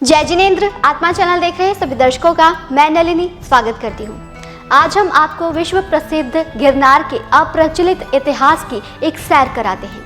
जय जिनेंद्र। आत्मा चैनल देख रहे सभी दर्शकों का मैं नलिनी स्वागत करती हूँ। आज हम आपको विश्व प्रसिद्ध गिरनार के अप्रचलित इतिहास की एक सैर कराते हैं।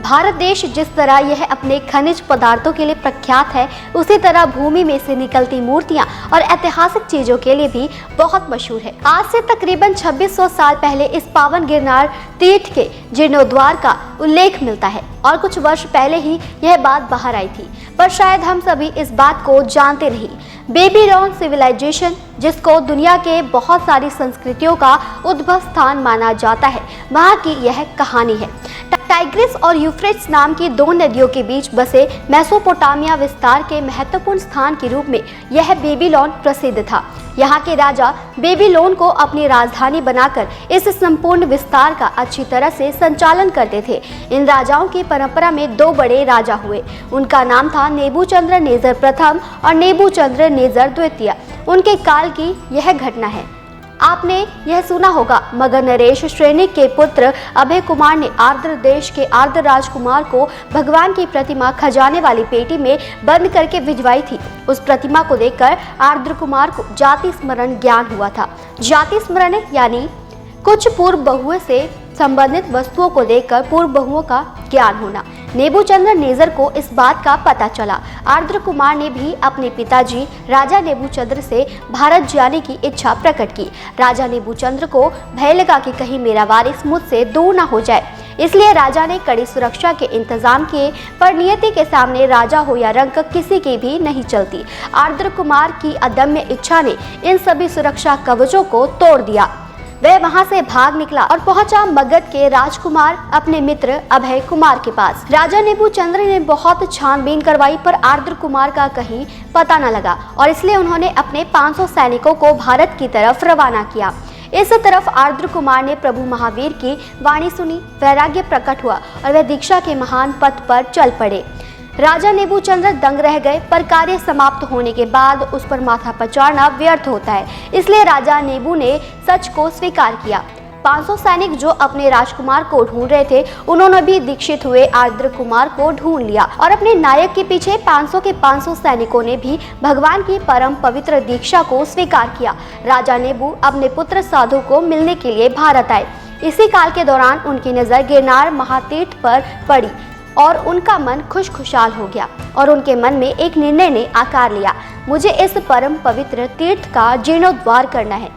भारत देश जिस तरह यह अपने खनिज पदार्थों के लिए प्रख्यात है, उसी तरह भूमि में से निकलती मूर्तियां और ऐतिहासिक चीजों के लिए भी बहुत मशहूर है। आज से तकरीबन 2600 साल पहले इस पावन गिरनार तीर्थ के जीर्णोद्वार का उल्लेख मिलता है और कुछ वर्ष पहले ही यह बात बाहर आई थी, पर शायद हम सभी इस बात को जानते नहीं। बेबीलोन सिविलाइजेशन, जिसको दुनिया के बहुत सारी संस्कृतियों का उद्भव स्थान माना जाता है, वहाँ की यह कहानी है। टाइग्रिस और यूफ्रेट्स नाम की दो नदियों के बीच बसे मेसोपोटामिया विस्तार के महत्वपूर्ण स्थान के रूप में यह बेबीलोन प्रसिद्ध था। यहाँ के राजा बेबीलोन को अपनी राजधानी बनाकर इस संपूर्ण विस्तार का अच्छी तरह से संचालन करते थे। इन राजाओं की परंपरा में दो बड़े राजा हुए। उनका नाम था नेबूचद्नेस्सर प्रथम और नेबूचद्नेस्सर द्वितीय। उनके काल की यह घटना है। आपने यह सुना होगा, मगध नरेश श्रेणी के पुत्र अभय कुमार ने आर्द्र देश के आर्द्र राजकुमार को भगवान की प्रतिमा खजाने वाली पेटी में बंद करके भिजवाई थी। उस प्रतिमा को देखकर आर्द्र कुमार को जाति स्मरण ज्ञान हुआ था। जाति स्मरण यानी कुछ पूर्व बहुओं से संबंधित वस्तुओं को देखकर पूर्व बहुओं का ज्ञान होना। नेबूचद्नेस्सर को इस बात का पता चला। आर्द्र कुमार ने भी अपने पिताजी राजा नेबूचद्र से भारत जाने की इच्छा प्रकट की। राजा नेबूचद्र को भय लगा कि कहीं मेरा वारिस मुझसे दूर न हो जाए, इसलिए राजा ने कड़ी सुरक्षा के इंतजाम किए, पर नियति के सामने राजा हो या रंक किसी की भी नहीं चलती। आर्द्र कुमार की अदम्य इच्छा ने इन सभी सुरक्षा कवचों को तोड़ दिया। वह वहां से भाग निकला और पहुंचा मगध के राजकुमार अपने मित्र अभय कुमार के पास। राजा नेबूचद्र ने बहुत छानबीन करवाई, पर आर्द्र कुमार का कहीं पता न लगा और इसलिए उन्होंने अपने 500 सैनिकों को भारत की तरफ रवाना किया। इस तरफ आर्द्र कुमार ने प्रभु महावीर की वाणी सुनी, वैराग्य प्रकट हुआ और वह दीक्षा के महान पथ पर चल पड़े। राजा नेबूचद्र दंग रह गए, पर कार्य समाप्त होने के बाद उस पर माथा पचाड़ना व्यर्थ होता है, इसलिए राजा नेबू ने सच को स्वीकार किया। 500 सैनिक जो अपने राजकुमार को ढूंढ रहे थे, उन्होंने भी दीक्षित हुए आर्द्र कुमार को ढूंढ लिया और अपने नायक के पीछे 500 के 500 सैनिकों ने भी भगवान की परम पवित्र दीक्षा को स्वीकार किया। राजा नेबू अपने पुत्र साधु को मिलने के लिए भारत आए। इसी काल के दौरान उनकी नजर गिरनार महातीर्थ पर पड़ी और उनका मन खुशखुशाल हो गया और उनके मन में एक निर्णय ने आकार लिया, मुझे इस परम पवित्र तीर्थ का जीर्णोद्वार करना है।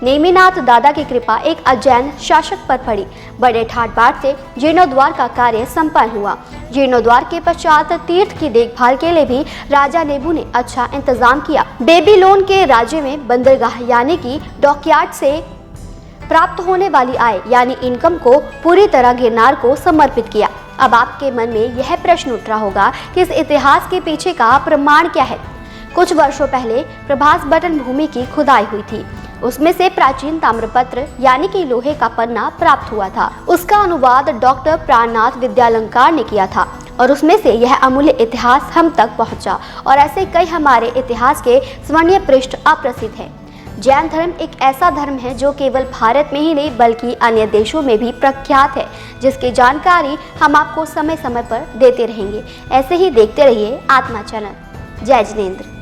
नेमिनाथ दादा की कृपा एक अजैन शासक पर पड़ी। बड़े ठाट बाट से जीर्णोद्वार का कार्य संपन्न हुआ। जीर्णोद्वार के पश्चात तीर्थ की देखभाल के लिए भी राजा नेबू ने अच्छा इंतजाम किया। बेबीलोन के राज्य में बंदरगाह यानी कि डॉकयार्ड से प्राप्त होने वाली आय यानी इनकम को पूरी तरह गिरनार को समर्पित किया। अब आपके मन में यह प्रश्न उठ रहा होगा कि इस इतिहास के पीछे का प्रमाण क्या है। कुछ वर्षों पहले प्रभास बटन भूमि की खुदाई हुई थी। उसमें से प्राचीन ताम्रपत्र यानी कि लोहे का पन्ना प्राप्त हुआ था। उसका अनुवाद डॉक्टर प्राणनाथ विद्यालंकार ने किया था और उसमें से यह अमूल्य इतिहास हम तक पहुंचा और ऐसे कई हमारे इतिहास के स्वर्णीय पृष्ठ अप्रसिद्ध हैं। जैन धर्म एक ऐसा धर्म है जो केवल भारत में ही नहीं बल्कि अन्य देशों में भी प्रख्यात है, जिसकी जानकारी हम आपको समय समय पर देते रहेंगे। ऐसे ही देखते रहिए आत्मा चैनल। जय जिनेंद्र।